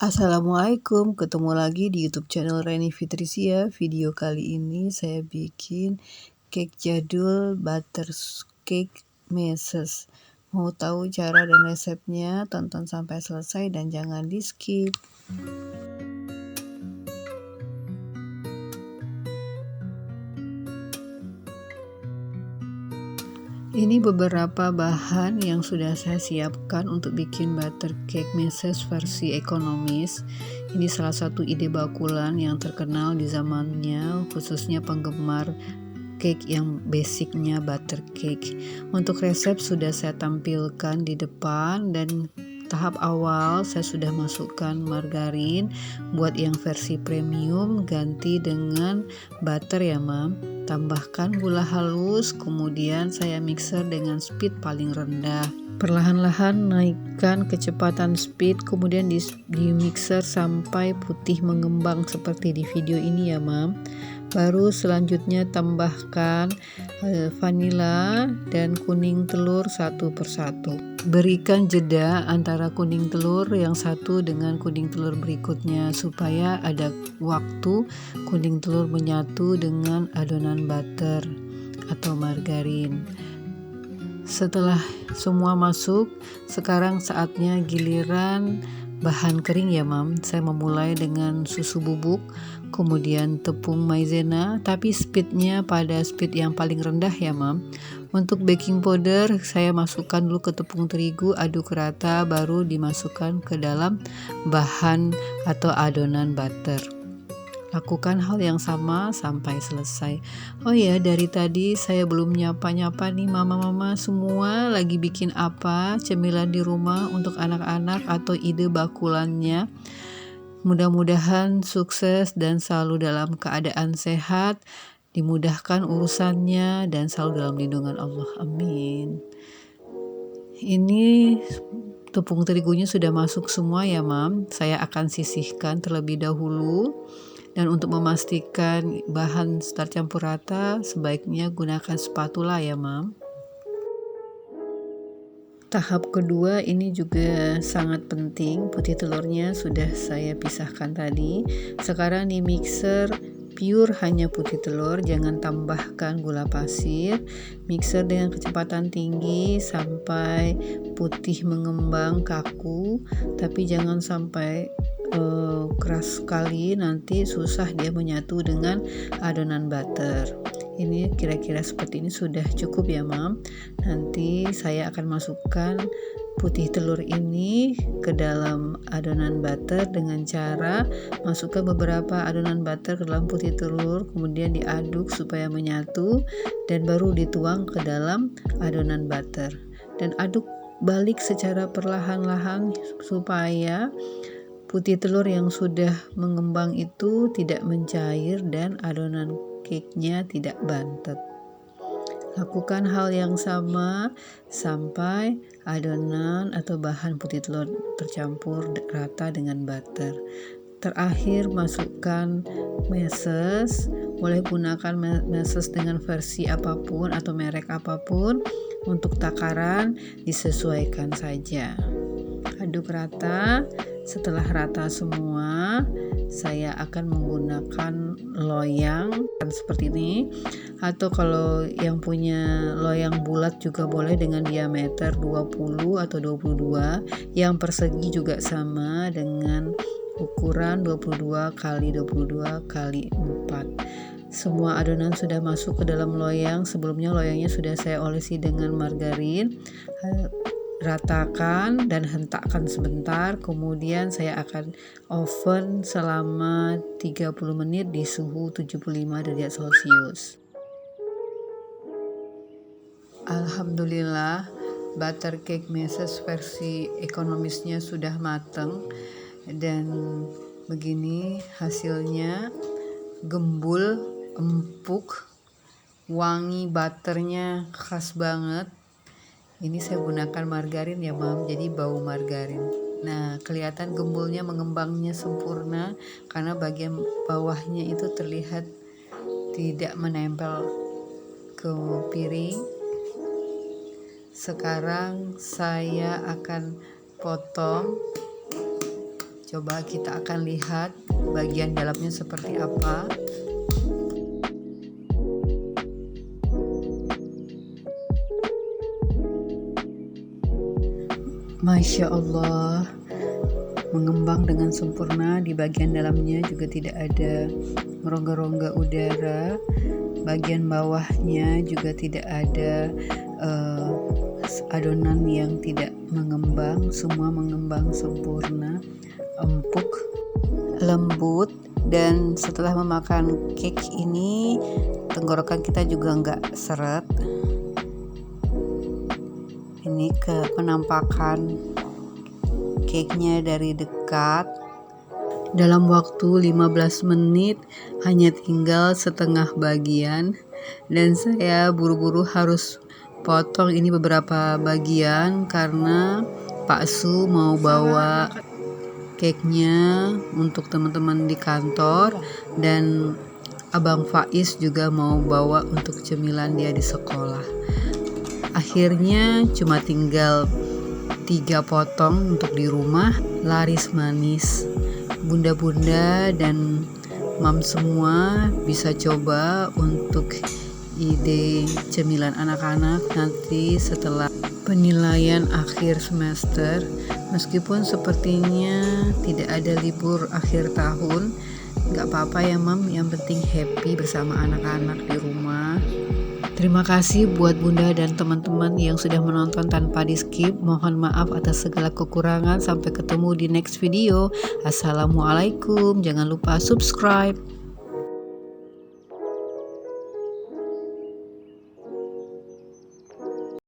Assalamualaikum, ketemu lagi di YouTube channel Reni Fitrisia. Video kali ini saya bikin cake jadul butter cake meses. Mau tahu cara dan resepnya? Tonton sampai selesai dan jangan di skip. Ini beberapa bahan yang sudah saya siapkan untuk bikin butter cake meses versi ekonomis. Ini salah satu ide bakulan yang terkenal di zamannya, khususnya penggemar cake yang basicnya butter cake. Untuk resep sudah saya tampilkan di depan, dan tahap awal saya sudah masukkan margarin. Buat yang versi premium ganti dengan butter ya mam. Tambahkan gula halus, kemudian saya mixer dengan speed paling rendah. Perlahan-lahan naikkan kecepatan speed, kemudian di mixer sampai putih mengembang seperti di video ini ya mam. Baru selanjutnya tambahkan vanila dan kuning telur satu persatu. Berikan jeda antara kuning telur yang satu dengan kuning telur berikutnya supaya ada waktu kuning telur menyatu dengan adonan butter atau margarin. Setelah semua masuk, sekarang saatnya giliran bahan kering ya mam. Saya memulai dengan susu bubuk, kemudian tepung maizena, tapi speednya pada speed yang paling rendah ya mam. Untuk baking powder saya masukkan dulu ke tepung terigu, aduk rata, baru dimasukkan ke dalam bahan atau adonan butter. Lakukan hal yang sama sampai selesai. Oh ya, dari tadi saya belum nyapa-nyapa nih mama-mama semua lagi bikin apa cemilan di rumah untuk anak-anak atau ide bakulannya. Mudah-mudahan sukses dan selalu dalam keadaan sehat, dimudahkan urusannya dan selalu dalam lindungan Allah. Amin. Ini tepung terigunya sudah masuk semua ya mam. Saya akan sisihkan terlebih dahulu. Dan untuk memastikan bahan tercampur rata, sebaiknya gunakan spatula ya mam. Tahap kedua ini juga sangat penting. Putih telurnya sudah saya pisahkan tadi. Sekarang di mixer pure hanya putih telur, jangan tambahkan gula pasir. Mixer dengan kecepatan tinggi sampai putih mengembang kaku, tapi jangan sampai keras sekali, nanti susah dia menyatu dengan adonan butter. Ini kira-kira seperti ini sudah cukup ya mam. Nanti saya akan masukkan putih telur ini ke dalam adonan butter dengan cara masukkan beberapa adonan butter ke dalam putih telur, kemudian diaduk supaya menyatu, dan baru dituang ke dalam adonan butter dan aduk balik secara perlahan-lahan supaya putih telur yang sudah mengembang itu tidak mencair dan adonan cake-nya tidak bantet. Lakukan hal yang sama sampai adonan atau bahan putih telur tercampur rata dengan butter. Terakhir masukkan meses, boleh gunakan meses dengan versi apapun atau merek apapun. Untuk takaran disesuaikan saja. Aduk rata. Setelah rata semua, saya akan menggunakan loyang seperti ini, atau kalau yang punya loyang bulat juga boleh dengan diameter 20 atau 22. Yang persegi juga sama dengan ukuran 22 kali 22 kali 4. Semua adonan sudah masuk ke dalam loyang. Sebelumnya loyangnya sudah saya olesi dengan margarin. Ratakan dan hentakkan sebentar, kemudian saya akan oven selama 30 menit di suhu 75 derajat Celcius. Alhamdulillah, butter cake meses versi ekonomisnya sudah mateng, dan begini hasilnya, gembul, empuk, wangi butternya khas banget. Ini saya gunakan margarin ya mam, jadi bau margarin. Nah, kelihatan gembulnya mengembangnya sempurna karena bagian bawahnya itu terlihat tidak menempel ke piring. Sekarang saya akan potong Coba kita akan lihat bagian dalamnya seperti apa. Masya Allah, mengembang dengan sempurna. Di bagian dalamnya juga tidak ada rongga-rongga udara. Bagian bawahnya juga tidak ada adonan yang tidak mengembang. Semua mengembang sempurna, empuk, lembut. Dan setelah memakan cake ini, tenggorokan kita juga nggak seret. Ini ke penampakan cake-nya dari dekat. Dalam waktu 15 menit hanya tinggal setengah bagian, dan saya buru-buru harus potong ini beberapa bagian karena Pak Su mau bawa cake-nya untuk teman-teman di kantor, dan Abang Faiz juga mau bawa untuk cemilan dia di sekolah. Akhirnya cuma tinggal 3 potong untuk di rumah, laris manis. Bunda-bunda dan mam semua bisa coba untuk ide cemilan anak-anak nanti setelah penilaian akhir semester. Meskipun sepertinya tidak ada libur akhir tahun, gak apa-apa ya mam, yang penting happy bersama anak-anak di rumah. Terima kasih buat Bunda dan teman-teman yang sudah menonton tanpa di skip. Mohon maaf atas segala kekurangan. Sampai ketemu di next video. Assalamualaikum. Jangan lupa subscribe.